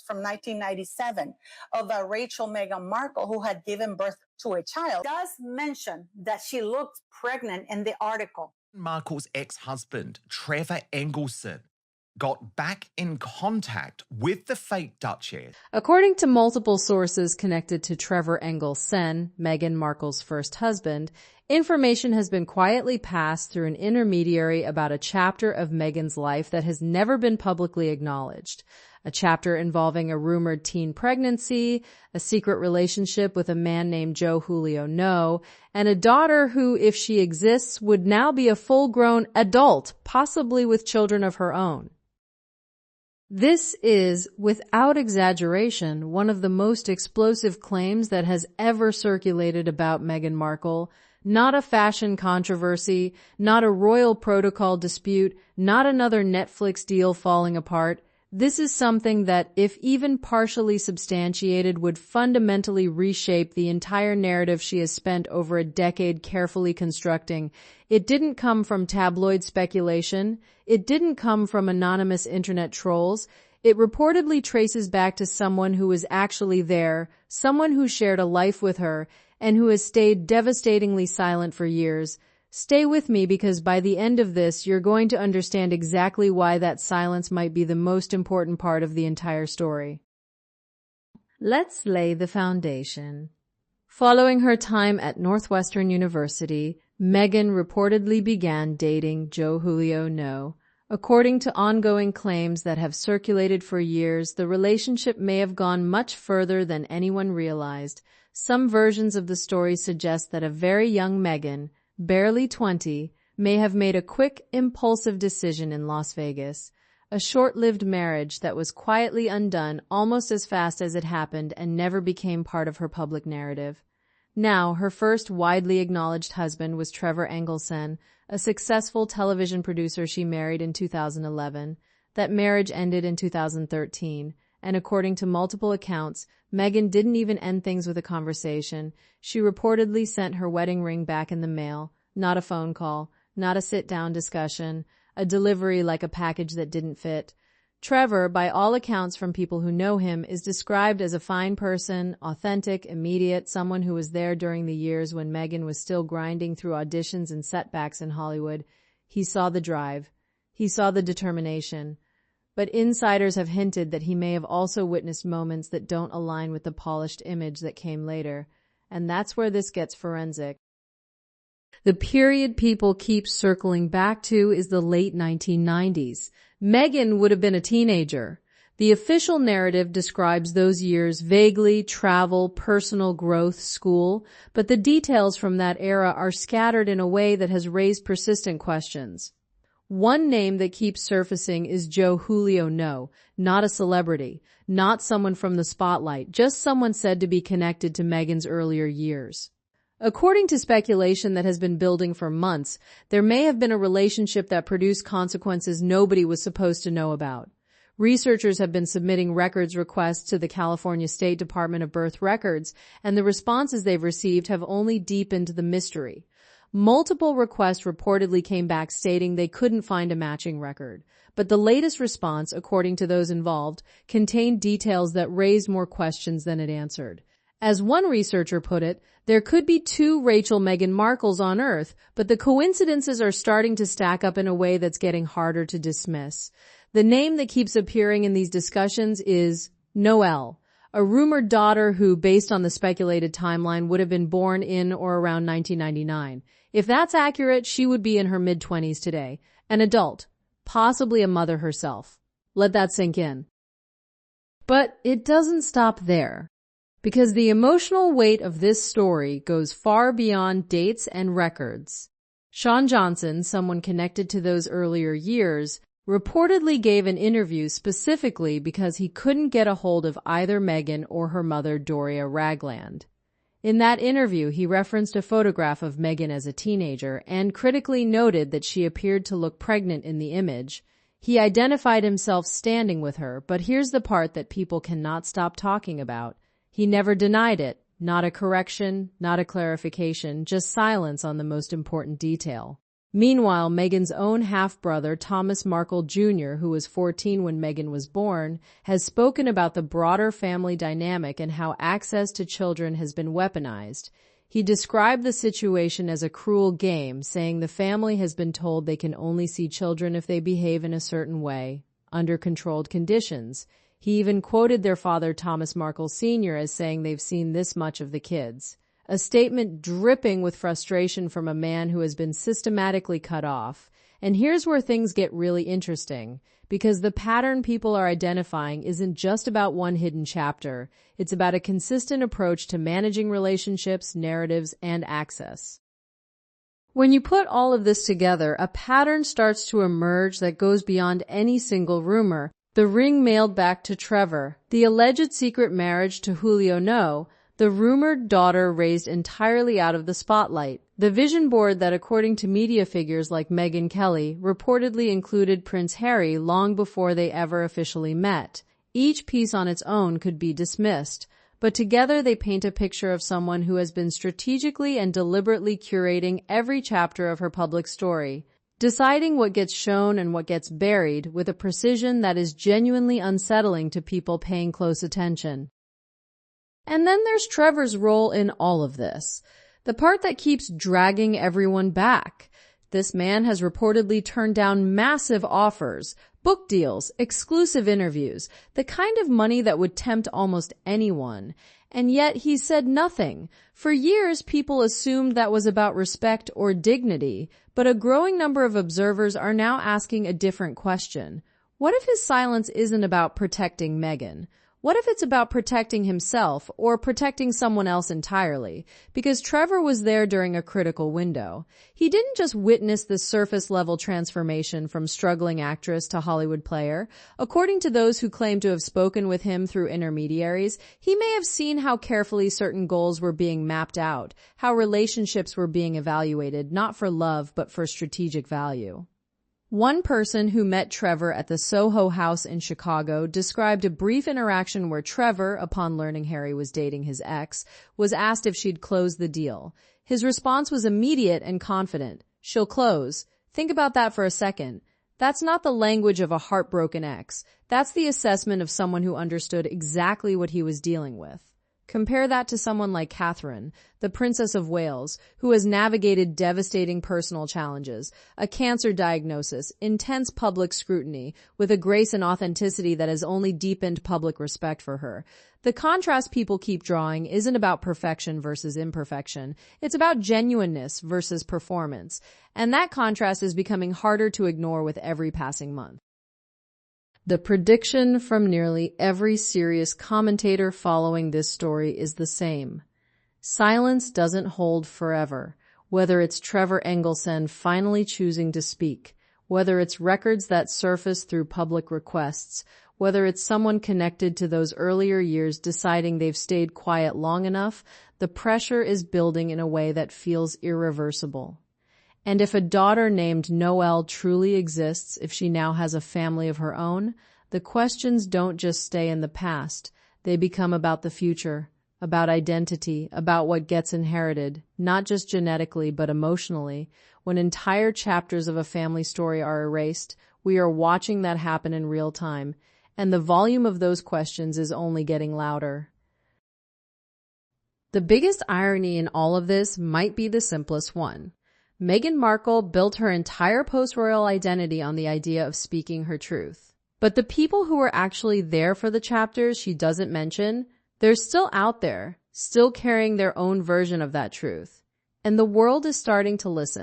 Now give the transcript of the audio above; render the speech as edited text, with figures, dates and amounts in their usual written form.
from 1997 of Rachel Meghan Markle, who had given birth to a child, does mention that she looked pregnant in the article. Markle's ex-husband, Trevor Engelson, got back in contact with the fake Duchess. According to multiple sources connected to Trevor Engelson, Meghan Markle's first husband, information has been quietly passed through an intermediary about a chapter of Meghan's life that has never been publicly acknowledged. A chapter involving a rumored teen pregnancy, a secret relationship with a man named Joe Giuliano, and a daughter who, if she exists, would now be a full-grown adult, possibly with children of her own. This is, without exaggeration, one of the most explosive claims that has ever circulated about Meghan Markle. Not a fashion controversy, not a royal protocol dispute, not another Netflix deal falling apart. This is something that, if even partially substantiated, would fundamentally reshape the entire narrative she has spent over a decade carefully constructing. It didn't come from tabloid speculation. It didn't come from anonymous internet trolls. It reportedly traces back to someone who was actually there, someone who shared a life with her, and who has stayed devastatingly silent for years. Stay with me, because by the end of this, you're going to understand exactly why that silence might be the most important part of the entire story. Let's lay the foundation. Following her time at Northwestern University, Meghan reportedly began dating Joe Giuliano. According to ongoing claims that have circulated for years, the relationship may have gone much further than anyone realized. Some versions of the story suggest that a very young Meghan, barely 20, may have made a quick, impulsive decision in Las Vegas. A short-lived marriage that was quietly undone almost as fast as it happened and never became part of her public narrative. Now, her first widely acknowledged husband was Trevor Engelson, a successful television producer she married in 2011. That marriage ended in 2013, and according to multiple accounts, Meghan didn't even end things with a conversation. She reportedly sent her wedding ring back in the mail, not a phone call, not a sit-down discussion, a delivery like a package that didn't fit. Trevor, by all accounts from people who know him, is described as a fine person, authentic, immediate, someone who was there during the years when Meghan was still grinding through auditions and setbacks in Hollywood. He saw the drive. He saw the determination. But insiders have hinted that he may have also witnessed moments that don't align with the polished image that came later. And that's where this gets forensic. The period people keep circling back to is the late 1990s. Meghan would have been a teenager. The official narrative describes those years vaguely: travel, personal growth, school, but the details from that era are scattered in a way that has raised persistent questions. One name that keeps surfacing is Joe Giuliano, not a celebrity, not someone from the spotlight, just someone said to be connected to Meghan's earlier years. According to speculation that has been building for months, there may have been a relationship that produced consequences nobody was supposed to know about. Researchers have been submitting records requests to the California State Department of Birth Records, and the responses they've received have only deepened the mystery. Multiple requests reportedly came back stating they couldn't find a matching record, but the latest response, according to those involved, contained details that raised more questions than it answered. As one researcher put it, there could be two Rachel Meghan Markles on Earth, but the coincidences are starting to stack up in a way that's getting harder to dismiss. The name that keeps appearing in these discussions is Noelle, a rumored daughter who, based on the speculated timeline, would have been born in or around 1999. If that's accurate, she would be in her mid-20s today, an adult, possibly a mother herself. Let that sink in. But it doesn't stop there, because the emotional weight of this story goes far beyond dates and records. Sean Johnson, someone connected to those earlier years, reportedly gave an interview specifically because he couldn't get a hold of either Meghan or her mother, Doria Ragland. In that interview, he referenced a photograph of Meghan as a teenager and critically noted that she appeared to look pregnant in the image. He identified himself standing with her, but here's the part that people cannot stop talking about. He never denied it. Not a correction, not a clarification, just silence on the most important detail. Meanwhile, Meghan's own half-brother, Thomas Markle Jr., who was 14 when Meghan was born, has spoken about the broader family dynamic and how access to children has been weaponized. He described the situation as a cruel game, saying the family has been told they can only see children if they behave in a certain way, under controlled conditions. He even quoted their father, Thomas Markle Sr., as saying they've seen this much of the kids. A statement dripping with frustration from a man who has been systematically cut off. And here's where things get really interesting, because the pattern people are identifying isn't just about one hidden chapter. It's about a consistent approach to managing relationships, narratives, and access. When you put all of this together, a pattern starts to emerge that goes beyond any single rumor. The ring mailed back to Trevor, the alleged secret marriage to Giuliano, the rumored daughter raised entirely out of the spotlight. The vision board that, according to media figures like Meghan Kelly, reportedly included Prince Harry long before they ever officially met. Each piece on its own could be dismissed, but together they paint a picture of someone who has been strategically and deliberately curating every chapter of her public story, deciding what gets shown and what gets buried with a precision that is genuinely unsettling to people paying close attention. And then there's Trevor's role in all of this, the part that keeps dragging everyone back. This man has reportedly turned down massive offers, book deals, exclusive interviews, the kind of money that would tempt almost anyone. And yet he said nothing. For years, people assumed that was about respect or dignity, but a growing number of observers are now asking a different question. What if his silence isn't about protecting Meghan? What if it's about protecting himself or protecting someone else entirely? Because Trevor was there during a critical window. He didn't just witness the surface-level transformation from struggling actress to Hollywood player. According to those who claim to have spoken with him through intermediaries, he may have seen how carefully certain goals were being mapped out, how relationships were being evaluated, not for love, but for strategic value. One person who met Trevor at the Soho House in Chicago described a brief interaction where Trevor, upon learning Harry was dating his ex, was asked if she'd close the deal. His response was immediate and confident. "She'll close. Think about that for a second." That's not the language of a heartbroken ex. That's the assessment of someone who understood exactly what he was dealing with. Compare that to someone like Catherine, the Princess of Wales, who has navigated devastating personal challenges, a cancer diagnosis, intense public scrutiny, with a grace and authenticity that has only deepened public respect for her. The contrast people keep drawing isn't about perfection versus imperfection. It's about genuineness versus performance. And that contrast is becoming harder to ignore with every passing month. The prediction from nearly every serious commentator following this story is the same. Silence doesn't hold forever, whether it's Trevor Engelson finally choosing to speak, whether it's records that surface through public requests, whether it's someone connected to those earlier years deciding they've stayed quiet long enough, the pressure is building in a way that feels irreversible. And if a daughter named Noelle truly exists, if she now has a family of her own, the questions don't just stay in the past. They become about the future, about identity, about what gets inherited, not just genetically, but emotionally. When entire chapters of a family story are erased, we are watching that happen in real time, and the volume of those questions is only getting louder. The biggest irony in all of this might be the simplest one. Meghan Markle built her entire post-royal identity on the idea of speaking her truth. But the people who were actually there for the chapters she doesn't mention, they're still out there, still carrying their own version of that truth. And the world is starting to listen.